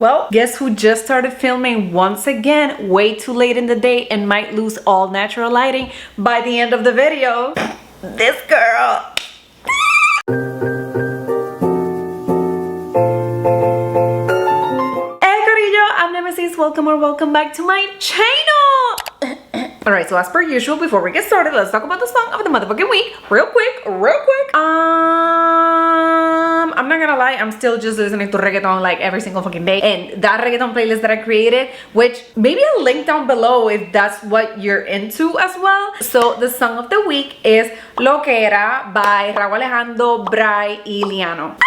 Well, guess who just started filming once again, way too late in the day, and might lose all natural lighting by the end of the video? This girl. Hey Corillo, I'm Nemesis. Welcome or welcome back to my channel. Alright, so as per usual, before we get started, let's talk about the song of the motherfucking week. Real quick. I'm not gonna lie, I'm still just listening to reggaeton like every single fucking day. And that reggaeton playlist that I created, which maybe I'll link down below if that's what you're into as well. So the song of the week is Lo Que Era by Raúl Alejandro, Bray y Liano.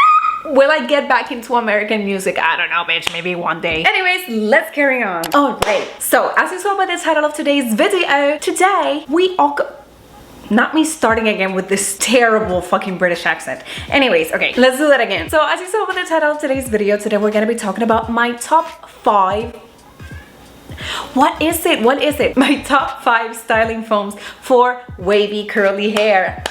Will I get back into American music? I don't know, bitch, maybe one day. Anyways, let's carry on. All right, so as you saw by the title of today's video, today we all go... Not me starting again with this terrible fucking British accent. Anyways, okay, let's do that again. So as you saw by the title of today's video, today we're gonna be talking about my top 5... What is it? My top 5 styling foams for wavy curly hair.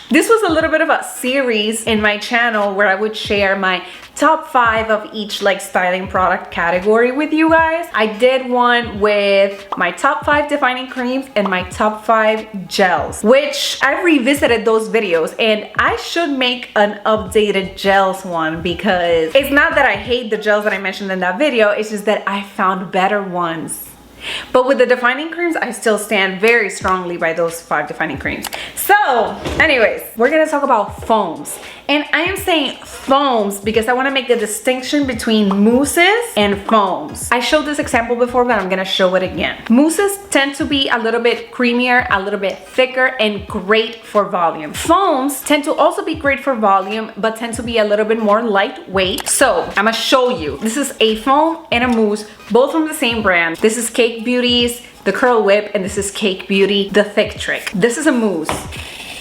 This was a little bit of a series in my channel where I would share my top 5 of each like styling product category with you guys. I did one with my top 5 defining creams and my top 5 gels, which I revisited those videos, and I should make an updated gels one because it's not that I hate the gels that I mentioned in that video, it's just that I found better ones. But with the defining creams, I still stand very strongly by those 5 defining creams. So anyways, we're gonna talk about foams. And I am saying foams because I want to make the distinction between mousses and foams. I showed this example before, but I'm gonna show it again. Mousses tend to be a little bit creamier, a little bit thicker, and great for volume. Foams tend to also be great for volume, but tend to be a little bit more lightweight. So I'm gonna show you. This is a foam and a mousse, both from the same brand. This is Cake Beauty's The Curl Whip, and this is Cake Beauty The Thick Trick. This is a mousse.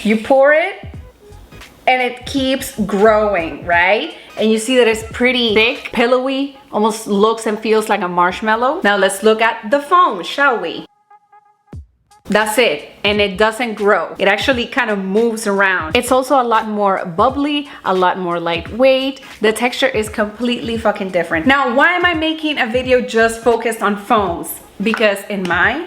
You pour it, and it keeps growing, right? And you see that it's pretty thick, pillowy, almost looks and feels like a marshmallow. Now let's look at the foam, shall we? That's it, and it doesn't grow. It actually kind of moves around. It's also a lot more bubbly, a lot more lightweight. The texture is completely fucking different. Now, why am I making a video just focused on foams? Because in my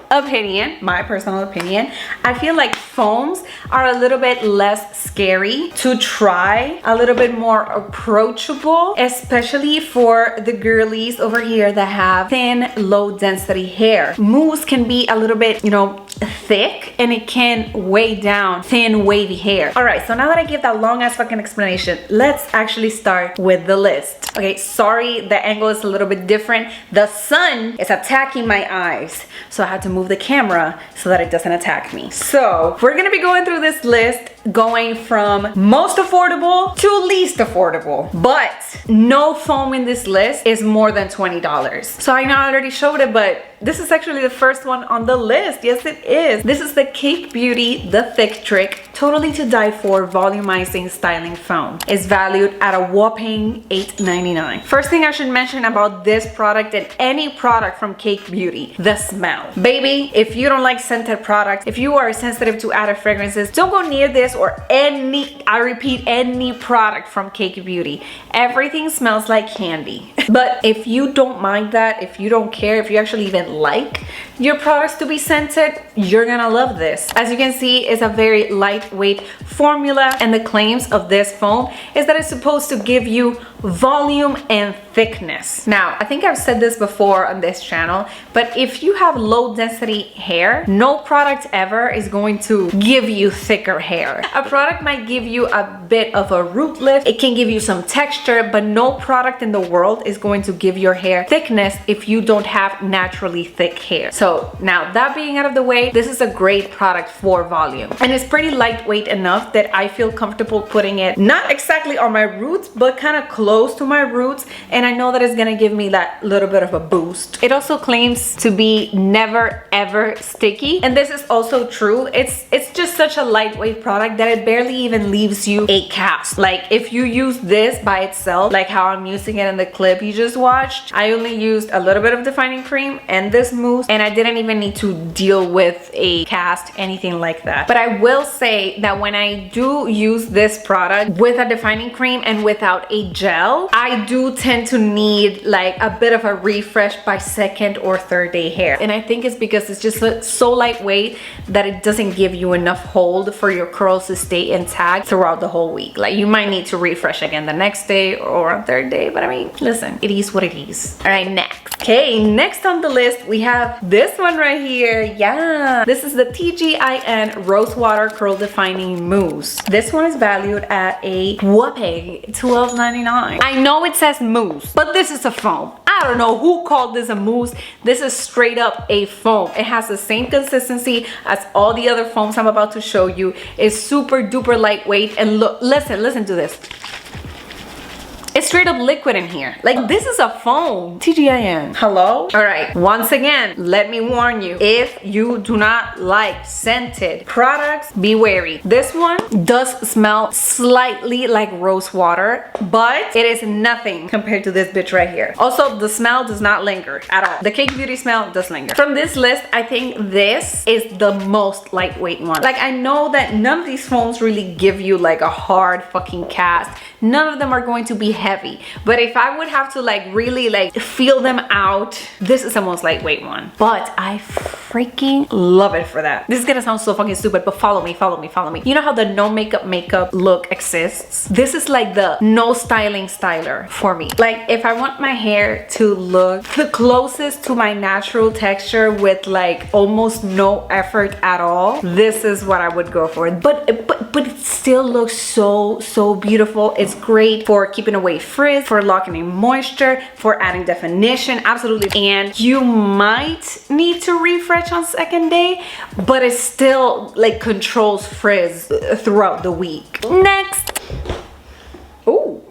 opinion, my personal opinion, I feel like foams are a little bit less scary to try, a little bit more approachable, especially for the girlies over here that have thin, low density hair. Mousse can be a little bit, you know, thick, and it can weigh down thin, wavy hair. All right, so now that I give that long ass fucking explanation, let's actually start with the list. Okay, sorry, the angle is a little bit different. The sun is attacking my eyes, so I had to move the camera so that it doesn't attack me. So we're gonna be going through this list, going from most affordable to least affordable, but no foam in this list is more than $20. So I know I already showed it, but this is actually the first one on the list. Yes, it is. This is the Cake Beauty The Thick Trick Totally to Die For Volumizing Styling Foam. It's valued at a whopping $8.99. First thing I should mention about this product and any product from Cake Beauty, the smell. Baby, if you don't like scented products, if you are sensitive to added fragrances, don't go near this or any, I repeat, any product from Cake Beauty. Everything smells like candy. But if you don't mind that, if you don't care, if you actually even like your products to be scented, you're gonna love this. As you can see, it's a very lightweight formula, and the claims of this foam is that it's supposed to give you volume and thickness. Now, I think I've said this before on this channel, but if you have low density hair, no product ever is going to give you thicker hair. A product might give you a bit of a root lift, it can give you some texture, but no product in the world is going to give your hair thickness if you don't have naturally thick hair. So now that being out of the way, this is a great product for volume, and it's pretty lightweight enough that I feel comfortable putting it not exactly on my roots, but kind of close to my roots, and I know that it's gonna give me that little bit of a boost. It also claims to be never ever sticky, and this is also true. It's just such a lightweight product that it barely even leaves you a cast. Like if you use this by itself, like how I'm using it in the clip you just watched, I only used a little bit of defining cream and this mousse, and I didn't even need to deal with a cast, anything like that. But I will say that when I do use this product with a defining cream and without a gel, gel, I do tend to need like a bit of a refresh by second or third day hair. And I think it's because it's just so lightweight that it doesn't give you enough hold for your curls to stay intact throughout the whole week. Like you might need to refresh again the next day or on third day, but I mean, listen, it is what it is. All right, next. Okay, next on the list, we have this one right here. Yeah, this is the TGIN Rose Water Curl Defining Mousse. This one is valued at a whopping $12.99. I know it says mousse, but this is a foam. I don't know who called this a mousse. This is straight up a foam. It has the same consistency as all the other foams I'm about to show you. It's super duper lightweight, and look, listen to this. It's straight up liquid in here. Like, this is a foam. TGIN. Hello? All right. Once again, let me warn you. If you do not like scented products, be wary. This one does smell slightly like rose water, but it is nothing compared to this bitch right here. Also, the smell does not linger at all. The Cake Beauty smell does linger. From this list, I think this is the most lightweight one. Like, I know that none of these foams really give you like a hard fucking cast. None of them are going to be heavy, but if I would have to like really like feel them out, this is the most lightweight one. But I freaking love it for that. This is gonna sound so fucking stupid, but follow me. You know how the no makeup look exists? This is like the no styling styler for me. Like, if I want my hair to look the closest to my natural texture with like almost no effort at all, this is what I would go for. But it still looks so beautiful. It's great for keeping away frizz, for locking in moisture, for adding definition, absolutely. And you might need to refresh on second day, but it still like controls frizz throughout the week. Next. Oh,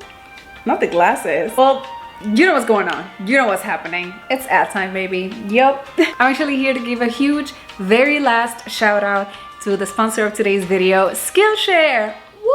not the glasses. Well, you know what's going on. You know what's happening. It's ad time, baby. Yup. I'm actually here to give a huge, very last shout out to the sponsor of today's video, Skillshare. Woo!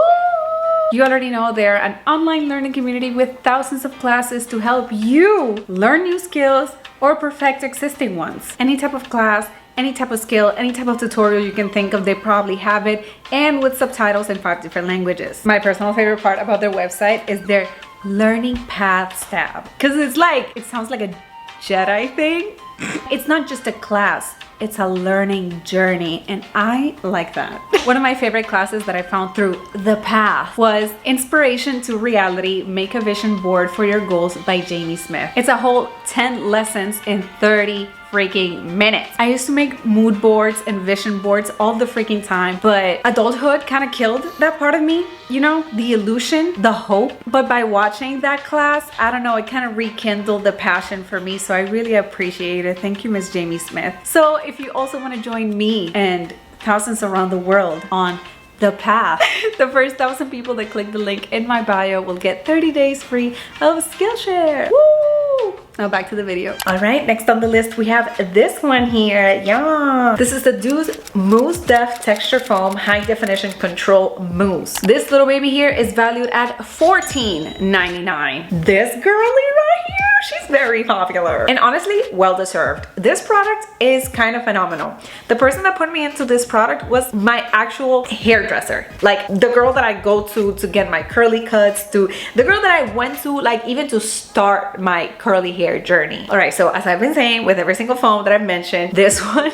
You already know they're an online learning community with thousands of classes to help you learn new skills or perfect existing ones. Any type of class, any type of skill, any type of tutorial you can think of, they probably have it, and with subtitles in 5 different languages. My personal favorite part about their website is their learning paths tab, because it's like, it sounds like a Jedi thing. It's not just a class, it's a learning journey, and I like that. One of my favorite classes that I found through The Path was Inspiration to Reality, Make a Vision Board for Your Goals by Jamie Smith. It's a whole 10 lessons in 30 freaking minutes. I used to make mood boards and vision boards all the freaking time, but adulthood kind of killed that part of me, you know, the illusion, the hope. But by watching that class, I don't know, it kind of rekindled the passion for me, so I really appreciate it. Thank you, Miss Jamie Smith. So if you also want to join me and thousands around the world on The Path, the first 1,000 people that click the link in my bio will get 30 days free of Skillshare. Woo! Now back to the video. All right, next on the list we have this one here. Yeah, this is the Doux Mousse Def Texture Foam High Definition Control Mousse. This little baby here is valued at $14.99. This girly right here, she's very popular and honestly well deserved. This product is kind of phenomenal. The person that put me into this product was my actual hairdresser, like the girl that I go to get my curly cuts, to the girl that I went to like even to start my curly hair journey. All right, so as I've been saying with every single foam that I've mentioned, this one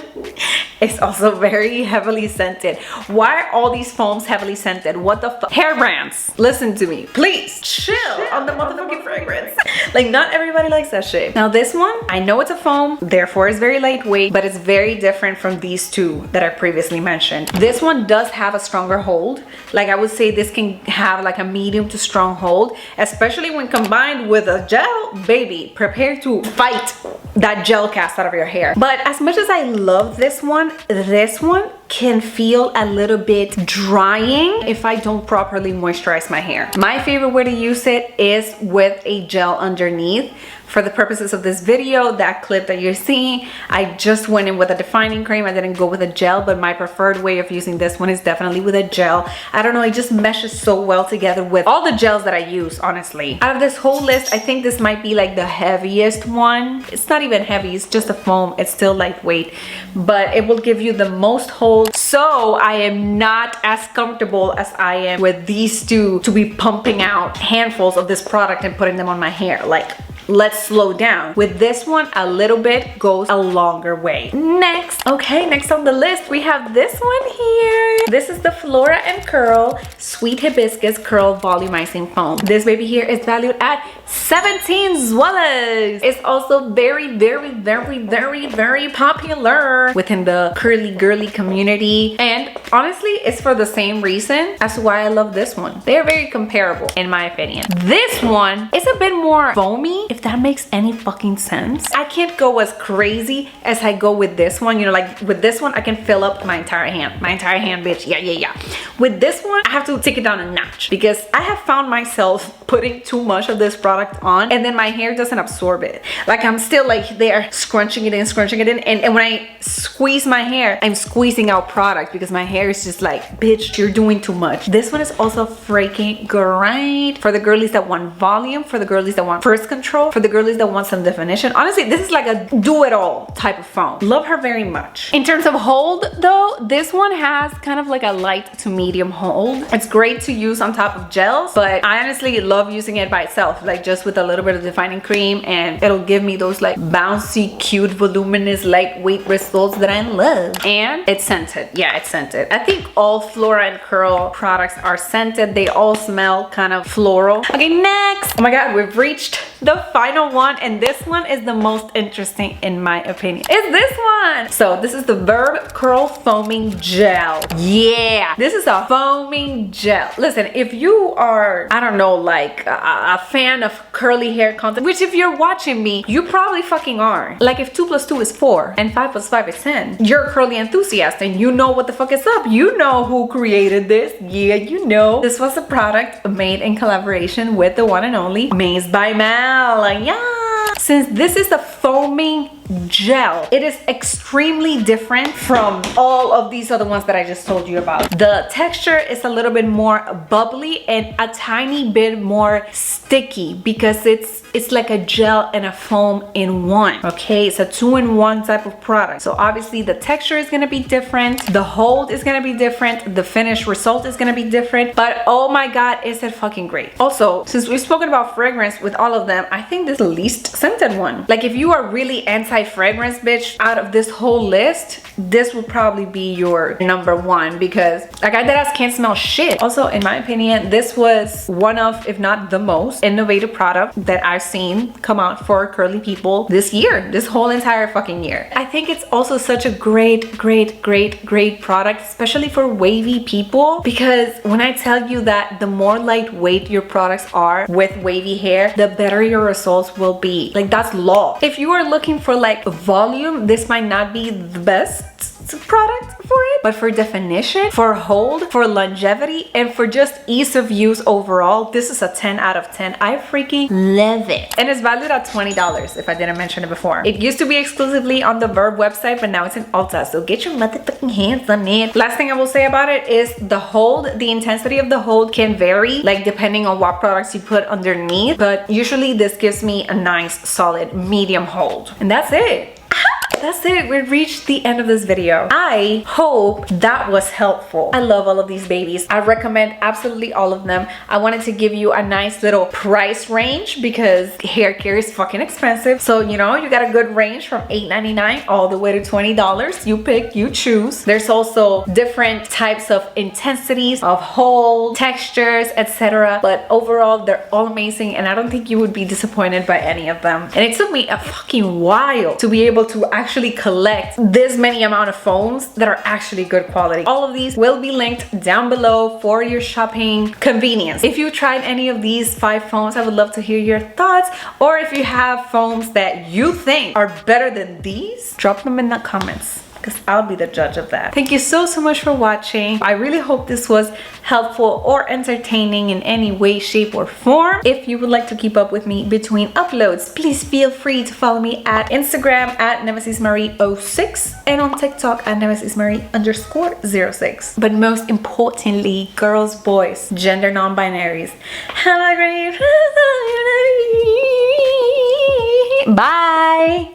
is also very heavily scented. Why are all these foams heavily scented? What the fuck? Hair brands, listen to me, please chill on the motherfucking fragrance. Like, not everybody likes that shit. Now this one, I know it's a foam, therefore it's very lightweight, but it's very different from these two that I previously mentioned. This one does have a stronger hold. Like, I would say this can have like a medium to strong hold, especially when combined with a gel. Baby, prepare to fight that gel cast out of your hair. But as much as I love this one can feel a little bit drying if I don't properly moisturize my hair. My favorite way to use it is with a gel underneath. For the purposes of this video, that clip that you're seeing, I just went in with a defining cream. I didn't go with a gel, but my preferred way of using this one is definitely with a gel. I don't know, it just meshes so well together with all the gels that I use, honestly. Out of this whole list, I think this might be like the heaviest one. It's not even heavy, it's just a foam. It's still lightweight, but it will give you the most hold, So I am not as comfortable as I am with these two to be pumping out handfuls of this product and putting them on my hair. Like, let's slow down. With this one, a little bit goes a longer way. Next on the list, we have this one here. This is the Flora and Curl Sweet Hibiscus Curl Volumizing Foam. This baby here is valued at 17 Zwellas. It's also very, very, very, very, very popular within the curly girly community. And honestly, it's for the same reason as to why I love this one. They're very comparable in my opinion. This one is a bit more foamy, if that makes any fucking sense. I can't go as crazy as I go with this one. You know, like with this one, I can fill up my entire hand. My entire hand, bitch. Yeah. With this one, I have to take it down a notch because I have found myself putting too much of this product on and then my hair doesn't absorb it. Like I'm still like there scrunching it in. And when I squeeze my hair, I'm squeezing out product because my hair is just like, bitch, you're doing too much. This one is also freaking great for the girlies that want volume, for the girlies that want first control, for the girlies that want some definition. Honestly, this is like a do-it-all type of foam. Love her very much. In terms of hold though, this one has kind of like a light to medium hold. It's great to use on top of gels, but I honestly love using it by itself, like just with a little bit of defining cream, and it'll give me those like bouncy, cute, voluminous, lightweight results that I love. And it's scented. Yeah, it's scented. I think all Flora and Curl products are scented. They all smell kind of floral. Okay, next. Oh my god, we've reached the final one, and this one is the most interesting in my opinion. Is this one. So this is the Verb Curl Foaming Gel. Yeah, this is a foaming gel. Listen, if you are, I don't know, like a fan of curly hair content, which if you're watching me, you probably fucking are. Like if 2 + 2 is 4 and 5 + 5 is 10, you're a curly enthusiast and you know what the fuck is up. You know who created this. Yeah, you know. This was a product made in collaboration with the one and only Mousse by Mel. Yeah. Since this is the foaming gel, it is extremely different from all of these other ones that I just told you about. The texture is a little bit more bubbly and a tiny bit more sticky because it's like a gel and a foam in one. Okay, it's a 2-in-1 type of product. So obviously the texture is gonna be different, the hold is gonna be different, the finished result is gonna be different, but oh my god, is it fucking great. Also, since we've spoken about fragrance with all of them, I think this is the least scented one. Like if you are really anti-fragrance, bitch, out of this whole list, this would probably be your #1 because like I deadass can't smell shit. Also, in my opinion, this was one of, if not the most innovative product that I've seen come out for curly people this year, this whole entire fucking year. I think it's also such a great product, especially for wavy people, because when I tell you that the more lightweight your products are with wavy hair, the better your results will be. Like that's law. If you are looking for like volume, this might not be the best product for it, but for definition, for hold, for longevity, and for just ease of use overall, this is a 10 out of 10. I freaking love it. And it's valued at $20 if I didn't mention it before. It used to be exclusively on the Verb website, but now it's in Ulta, so get your motherfucking hands on it. Last thing I will say about it is the hold. The intensity of the hold can vary, like depending on what products you put underneath, but usually this gives me a nice solid medium hold. And that's it. That's it. We reached the end of this video. I hope that was helpful. I love all of these babies. I recommend absolutely all of them. I wanted to give you a nice little price range because hair care is fucking expensive. So, you know, you got a good range from $8.99 all the way to $20. You pick, you choose. There's also different types of intensities of hold, textures, etc. But overall, they're all amazing and I don't think you would be disappointed by any of them. And it took me a fucking while to be able to actually collect this many amount of foams that are actually good quality. All of these will be linked down below for your shopping convenience. If you tried any of these 5 foams, I would love to hear your thoughts, or if you have foams that you think are better than these, drop them in the comments, because I'll be the judge of that. Thank you so much for watching. I really hope this was helpful or entertaining in any way, shape, or form. If you would like to keep up with me between uploads, please feel free to follow me at Instagram at nemesismarie06 and on TikTok at nemesismarie_06. But most importantly, girls, boys, gender non-binaries, have a great bye.